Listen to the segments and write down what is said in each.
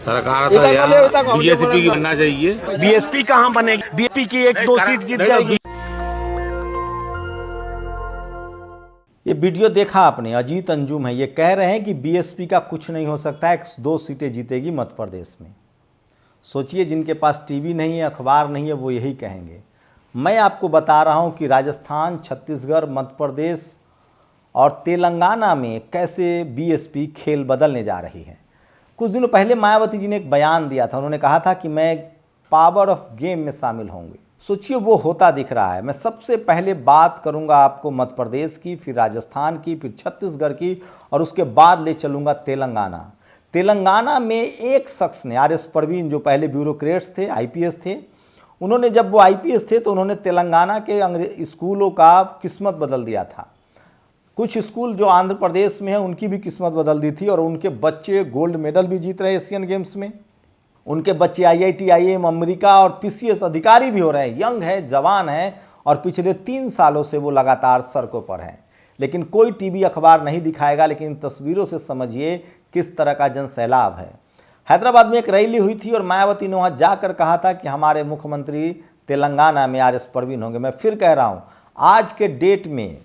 सरकार तो यहाँ बीएसपी की बनना चाहिए। बीएसपी कहाँ बनेगी? बीएसपी की एक दो सीट जीत जाएगी। ये वीडियो देखा आपने, अजीत अंजुम है, ये कह रहे हैं कि बीएसपी का कुछ नहीं हो सकता है, 2 सीटें जीतेगी मध्य प्रदेश में। सोचिए, जिनके पास टीवी नहीं है, अखबार नहीं है, वो यही कहेंगे। मैं आपको बता रहा हूँ कि राजस्थान, छत्तीसगढ़, मध्य प्रदेश और तेलंगाना में कैसे बीएसपी खेल बदलने जा रही है। कुछ दिनों पहले मायावती जी ने एक बयान दिया था, उन्होंने कहा था कि मैं पावर ऑफ गेम में शामिल होंगे। सोचिए, वो होता दिख रहा है। मैं सबसे पहले बात करूंगा आपको मध्य प्रदेश की, फिर राजस्थान की, फिर छत्तीसगढ़ की, और उसके बाद ले चलूंगा तेलंगाना। तेलंगाना में एक शख्स ने, आर एस परवीन, जो पहले ब्यूरोक्रेट्स थे, आईपीएस थे, उन्होंने, जब वो आईपीएस थे तो उन्होंने तेलंगाना के स्कूलों का किस्मत बदल दिया था। कुछ स्कूल जो आंध्र प्रदेश में है उनकी भी किस्मत बदल दी थी, और उनके बच्चे गोल्ड मेडल भी जीत रहे एशियन गेम्स में। उनके बच्चे आईआईटी, आईआईएम, अमेरिका और पीसीएस अधिकारी भी हो रहे हैं। यंग है, जवान है, और पिछले 3 सालों से वो लगातार सड़कों पर हैं। लेकिन कोई टीवी अखबार नहीं दिखाएगा, लेकिन इन तस्वीरों से समझिए किस तरह का जन सैलाब है। हैदराबाद में एक रैली हुई थी और मायावती ने वहाँ जाकर कहा था कि हमारे मुख्यमंत्री तेलंगाना में आर एस परवीन होंगे। मैं फिर कह रहा हूँ, आज के डेट में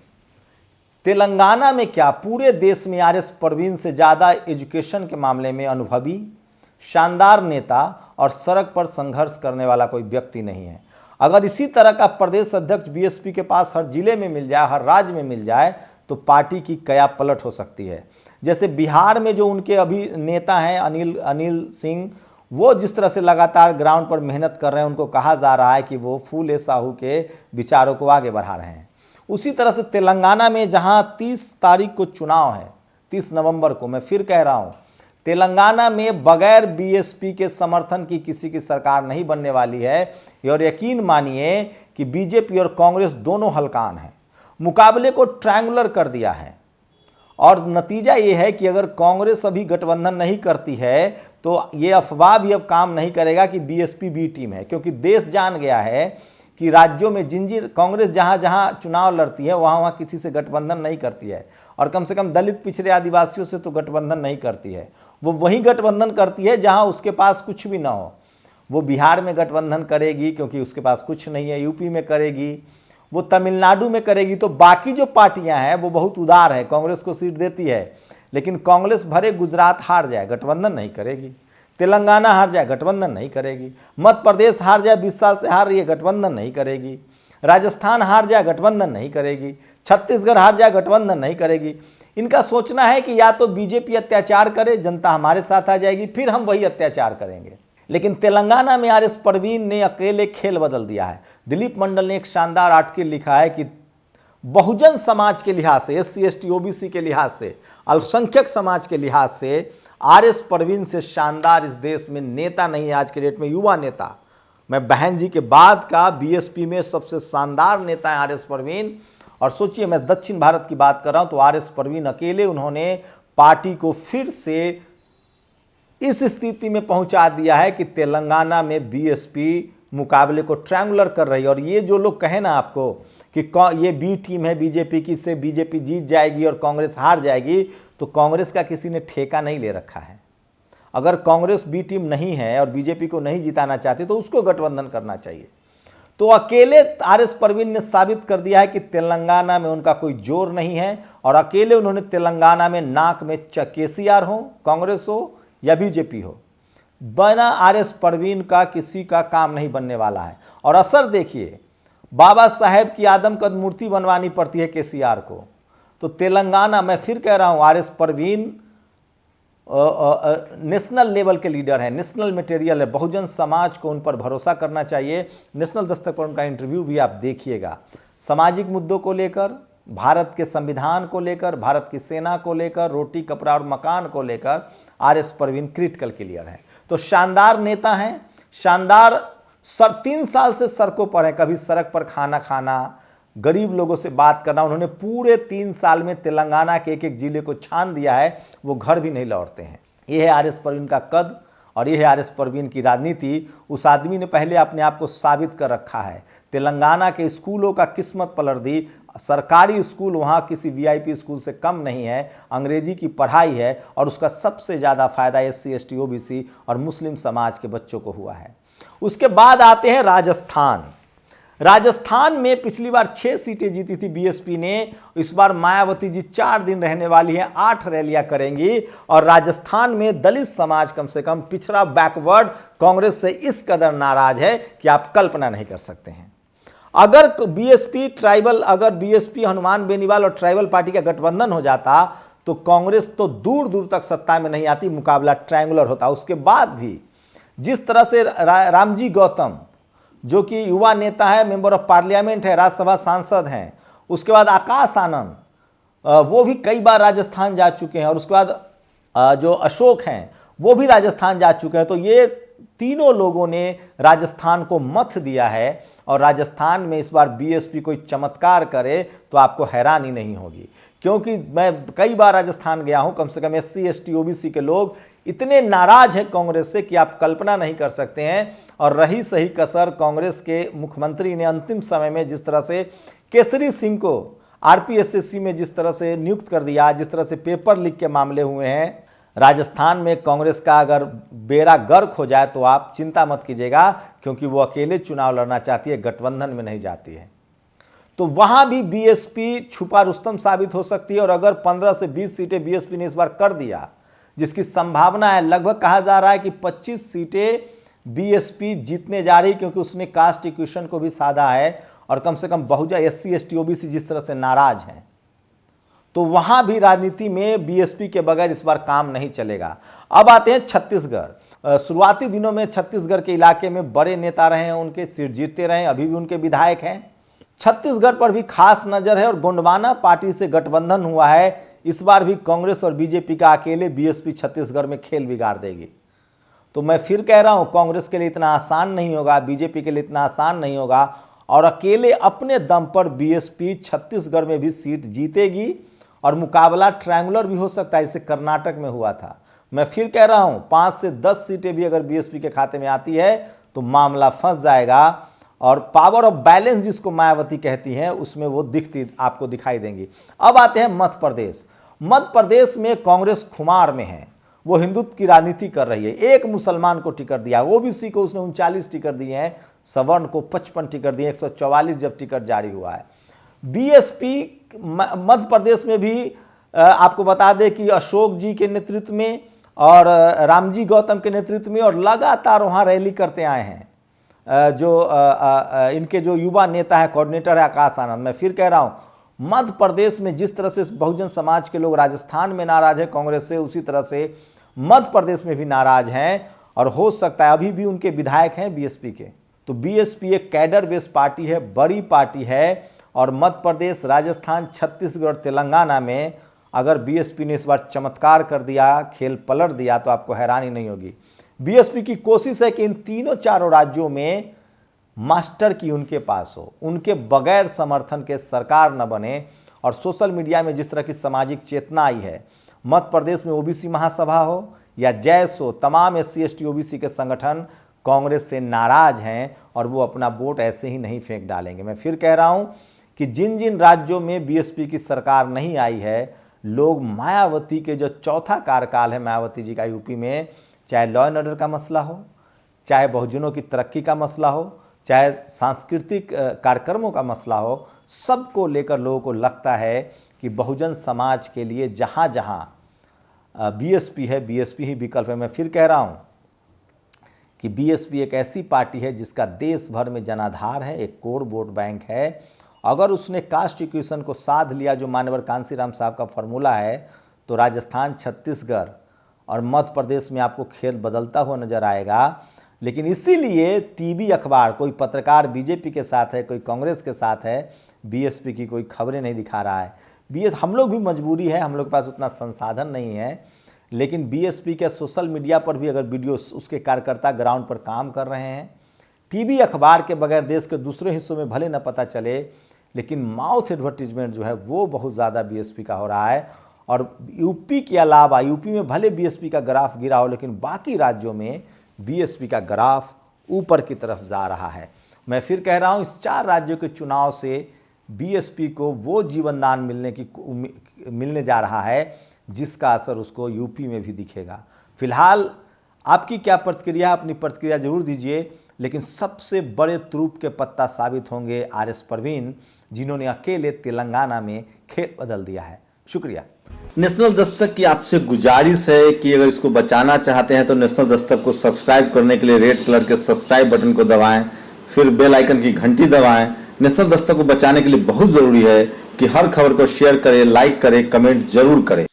तेलंगाना में क्या, पूरे देश में आर एस परवीन से ज़्यादा एजुकेशन के मामले में अनुभवी, शानदार नेता और सड़क पर संघर्ष करने वाला कोई व्यक्ति नहीं है। अगर इसी तरह का प्रदेश अध्यक्ष बीएसपी के पास हर जिले में मिल जाए, हर राज्य में मिल जाए, तो पार्टी की कया पलट हो सकती है। जैसे बिहार में जो उनके अभी नेता हैं अनिल सिंह, वो जिस तरह से लगातार ग्राउंड पर मेहनत कर रहे हैं, उनको कहा जा रहा है कि वो फूले साहू के विचारों को आगे बढ़ा रहे हैं। उसी तरह से तेलंगाना में, जहां 30 तारीख को चुनाव है, 30 नवंबर को, मैं फिर कह रहा हूं, तेलंगाना में बगैर बीएसपी के समर्थन की किसी की सरकार नहीं बनने वाली है। और यकीन मानिए कि बीजेपी और कांग्रेस दोनों हलकान हैं, मुकाबले को ट्रायंगुलर कर दिया है। और नतीजा ये है कि अगर कांग्रेस अभी गठबंधन नहीं करती है तो ये अफवाह भी अब काम नहीं करेगा कि बीएसपी बी टीम है, क्योंकि देश जान गया है कि राज्यों में कांग्रेस जहां जहां चुनाव लड़ती है वहां वहां किसी से गठबंधन नहीं करती है, और कम से कम दलित, पिछड़े, आदिवासियों से तो गठबंधन नहीं करती है। वो वही गठबंधन करती है जहां उसके पास कुछ भी ना हो। वो बिहार में गठबंधन करेगी क्योंकि उसके पास कुछ नहीं है, यूपी में करेगी, वो तमिलनाडु में करेगी। तो बाकी जो पार्टियां हैं वो बहुत उदार है, कांग्रेस को सीट देती है, लेकिन कांग्रेस भरे गुजरात हार जाए, गठबंधन नहीं करेगी। तेलंगाना हार जाए, गठबंधन नहीं करेगी। मध्य प्रदेश हार जाए, 20 साल से हार रही है, गठबंधन नहीं करेगी। राजस्थान हार जाए, गठबंधन नहीं करेगी। छत्तीसगढ़ हार जाए, गठबंधन नहीं करेगी। इनका सोचना है कि या तो बीजेपी अत्याचार करे, जनता हमारे साथ आ जाएगी, फिर हम वही अत्याचार करेंगे। लेकिन तेलंगाना में आर एस परवीन ने अकेले खेल बदल दिया है। दिलीप मंडल ने एक शानदार आर्टिकल लिखा है कि बहुजन समाज के लिहाज से, एससी एसटी ओबीसी के लिहाज से, अल्पसंख्यक समाज के लिहाज से आर एस परवीन से शानदार इस देश में नेता नहीं है आज के डेट में, युवा नेता। मैं बहन जी के बाद का बीएसपी में सबसे शानदार नेता है आर एस परवीन। और सोचिए, मैं दक्षिण भारत की बात कर रहा हूं तो आर एस परवीन अकेले, उन्होंने पार्टी को फिर से इस स्थिति में पहुंचा दिया है कि तेलंगाना में बीएसपी मुकाबले को ट्रायंगुलर कर रही है। और ये जो लोग कहें ना आपको कि ये बी टीम है बीजेपी की, से बीजेपी जीत जाएगी और कांग्रेस हार जाएगी, तो कांग्रेस का किसी ने ठेका नहीं ले रखा है। अगर कांग्रेस बी टीम नहीं है और बीजेपी को नहीं जिताना चाहती तो उसको गठबंधन करना चाहिए। तो अकेले आर एस परवीन ने साबित कर दिया है कि तेलंगाना में उनका कोई जोर नहीं है, और अकेले उन्होंने तेलंगाना में नाक में केसीआर हो, कांग्रेस हो या बीजेपी हो, बिना आर एस परवीन का किसी का काम नहीं बनने वाला है। और असर देखिए, बाबा साहेब की आदमकद मूर्ति बनवानी पड़ती है केसीआर को। तो तेलंगाना, मैं फिर कह रहा हूं, R S Parveen national level के लीडर हैं, नेशनल मटेरियल है। बहुजन समाज को उन पर भरोसा करना चाहिए। नेशनल दस्तक पर उनका इंटरव्यू भी आप देखिएगा। सामाजिक मुद्दों को लेकर, भारत के संविधान को लेकर, भारत की सेना को लेकर, रोटी कपड़ा और मकान को लेकर R S Parveen critical clear है। तो शानदार नेता हैं, शानदार 3 साल से सड़कों पर है, कभी सड़क पर खाना खाना, गरीब लोगों से बात करना। उन्होंने पूरे 3 साल में तेलंगाना के एक एक जिले को छान दिया है, वो घर भी नहीं लौटते हैं। ये है आर एस परवीन का कद और ये है आरएस परवीन की राजनीति। उस आदमी ने पहले अपने आप को साबित कर रखा है। तेलंगाना के स्कूलों का किस्मत पलट दी। सरकारी स्कूल वहाँ किसी वीआईपी स्कूल से कम नहीं है। अंग्रेजी की पढ़ाई है और उसका सबसे ज़्यादा फायदा एससी एसटी ओबीसी और मुस्लिम समाज के बच्चों को हुआ है। उसके बाद आते हैं राजस्थान। राजस्थान में पिछली बार 6 सीटें जीती थी बीएसपी ने। इस बार मायावती जी 4 दिन रहने वाली हैं, 8 रैलियां करेंगी और राजस्थान में दलित समाज कम से कम पिछड़ा बैकवर्ड कांग्रेस से इस कदर नाराज है कि आप कल्पना नहीं कर सकते हैं। अगर बीएसपी हनुमान बेनीवाल और ट्राइबल पार्टी का गठबंधन हो जाता तो कांग्रेस तो दूर दूर तक सत्ता में नहीं आती, मुकाबला ट्रायंगुलर होता। उसके बाद भी जिस तरह से रामजी गौतम जो कि युवा नेता है, मेंबर ऑफ पार्लियामेंट है, राज्यसभा सांसद हैं, उसके बाद आकाश आनंद वो भी कई बार राजस्थान जा चुके हैं, और उसके बाद जो अशोक हैं वो भी राजस्थान जा चुके हैं। तो ये तीनों लोगों ने राजस्थान को मत दिया है और राजस्थान में इस बार बीएसपी कोई चमत्कार करे तो आपको हैरानी नहीं होगी, क्योंकि मैं कई बार राजस्थान गया हूं। कम से कम एससी एसटी ओबीसी के लोग इतने नाराज हैं कांग्रेस से कि आप कल्पना नहीं कर सकते हैं। और रही सही कसर कांग्रेस के मुख्यमंत्री ने अंतिम समय में जिस तरह से केसरी सिंह को आरपीएसएससी में जिस तरह से नियुक्त कर दिया, जिस तरह से पेपर लीक के मामले हुए हैं, राजस्थान में कांग्रेस का अगर बेड़ा गर्क हो जाए तो आप चिंता मत कीजिएगा, क्योंकि वो अकेले चुनाव लड़ना चाहती है, गठबंधन में नहीं जाती है। तो वहां भी बीएसपी छुपा रुस्तम साबित हो सकती है। और अगर 15 से 20 सीटें बीएसपी ने इस बार कर दिया, जिसकी संभावना है, लगभग कहा जा रहा है कि 25 सीटें बीएसपी जीतने जा रही, क्योंकि उसने कास्ट इक्वेशन को भी साधा है और कम से कम बहुजन एससी एसटी ओबीसी जिस तरह से नाराज हैं, तो वहां भी राजनीति में बीएसपी के बगैर इस बार काम नहीं चलेगा। अब आते हैं छत्तीसगढ़। शुरुआती दिनों में छत्तीसगढ़ के इलाके में बड़े नेता रहे हैं, उनके सीट जीतते रहे, अभी भी उनके विधायक हैं। छत्तीसगढ़ पर भी खास नजर है और गोंडवाना पार्टी से गठबंधन हुआ है। इस बार भी कांग्रेस और बीजेपी का अकेले बीएसपी छत्तीसगढ़ में खेल बिगाड़ देगी। तो मैं फिर कह रहा हूं, कांग्रेस के लिए इतना आसान नहीं होगा, बीजेपी के लिए इतना आसान नहीं होगा, और अकेले अपने दम पर बीएसपी छत्तीसगढ़ में भी सीट जीतेगी और मुकाबला ट्रायंगुलर भी हो सकता है, जैसे कर्नाटक में हुआ था। मैं फिर कह रहा हूं, 5 से 10 सीटें भी अगर बीएसपी के खाते में आती है तो मामला फंस जाएगा, और पावर ऑफ बैलेंस जिसको मायावती कहती हैं उसमें वो आपको दिखाई देंगी। अब आते हैं मध्य प्रदेश। मध्य प्रदेश में कांग्रेस खुमार में है, वो हिंदुत्व की राजनीति कर रही है। एक मुसलमान को टिकट दिया, ओबीसी को उसने 39 टिकट दिए हैं, सवर्ण को 55 टिकट दिए, 144 जब टिकट जारी हुआ है। बीएसपी मध्य प्रदेश में भी आपको बता दें कि अशोक जी के नेतृत्व में और रामजी गौतम के नेतृत्व में और लगातार वहाँ रैली करते आए हैं। इनके जो युवा नेता है, कोऑर्डिनेटर है आकाश आनंद। मैं फिर कह रहा हूँ, मध्य प्रदेश में जिस तरह से बहुजन समाज के लोग राजस्थान में नाराज है कांग्रेस से, उसी तरह से मध्य प्रदेश में भी नाराज हैं, और हो सकता है अभी भी उनके विधायक हैं बीएसपी के। तो बीएसपी एक कैडर बेस्ड पार्टी है, बड़ी पार्टी है, और मध्य प्रदेश, राजस्थान, छत्तीसगढ़, तेलंगाना में अगर बीएसपी ने इस बार चमत्कार कर दिया, खेल पलट दिया, तो आपको हैरानी नहीं होगी। बीएसपी की कोशिश है कि इन तीनों चारों राज्यों में मास्टर की उनके पास हो, उनके बगैर समर्थन के सरकार न बने। और सोशल मीडिया में जिस तरह की सामाजिक चेतना आई है, मध्य प्रदेश में ओबीसी महासभा हो या जैस हो, तमाम एससी एसटी ओबीसी के संगठन कांग्रेस से नाराज हैं और वो अपना वोट ऐसे ही नहीं फेंक डालेंगे। मैं फिर कह रहा हूं कि जिन जिन राज्यों में बीएसपी की सरकार नहीं आई है, लोग मायावती के जो चौथा कार्यकाल है मायावती जी का यूपी में, चाहे लॉ एंड ऑर्डर का मसला हो, चाहे बहुजनों की तरक्की का मसला हो, चाहे सांस्कृतिक कार्यक्रमों का मसला हो, सबको लेकर लोगों को लगता है कि बहुजन समाज के लिए जहाँ जहाँ बीएसपी है, बीएसपी ही विकल्प है। मैं फिर कह रहा हूँ कि बीएसपी एक ऐसी पार्टी है जिसका देश भर में जनाधार है, एक कोर वोट बैंक है। अगर उसने कास्ट इक्वेशन को साध लिया, जो मान्यवर कांसीराम साहब का फॉर्मूला है, तो राजस्थान, छत्तीसगढ़ और मध्य प्रदेश में आपको खेल बदलता हुआ नजर आएगा। लेकिन इसीलिए टीवी अखबार, कोई पत्रकार बीजेपी के साथ है, कोई कांग्रेस के साथ है, बीएसपी की कोई खबरें नहीं दिखा रहा है। हम लोग भी मजबूरी है, हम लोग के पास उतना संसाधन नहीं है, लेकिन बीएसपी के सोशल मीडिया पर भी अगर वीडियो उसके कार्यकर्ता ग्राउंड पर काम कर रहे हैं। टीवी अखबार के बगैर देश के दूसरे हिस्सों में भले न पता चले, लेकिन माउथ एडवर्टीजमेंट जो है वो बहुत ज़्यादा बीएसपी का हो रहा है। और यूपी के अलावा, यूपी में भले बीएसपी का ग्राफ गिरा हो, लेकिन बाकी राज्यों में बीएसपी का ग्राफ ऊपर की तरफ जा रहा है। मैं फिर कह रहा हूं, इस 4 राज्यों के चुनाव से बीएसपी को वो जीवनदान मिलने जा रहा है जिसका असर उसको यूपी में भी दिखेगा। फिलहाल आपकी क्या प्रतिक्रिया, अपनी प्रतिक्रिया जरूर दीजिए। लेकिन सबसे बड़े तुरूप के पत्ता साबित होंगे आरएस परवीन, जिन्होंने अकेले तेलंगाना में खेल बदल दिया है। शुक्रिया। नेशनल दस्तक की आपसे गुजारिश है कि अगर इसको बचाना चाहते हैं तो नेशनल दस्तक को सब्सक्राइब करने के लिए रेड कलर के सब्सक्राइब बटन को दबाएं, फिर बेल आइकन की घंटी दबाएं। नेशनल दस्तक को बचाने के लिए बहुत जरूरी है कि हर खबर को शेयर करें, लाइक करें, कमेंट जरूर करें।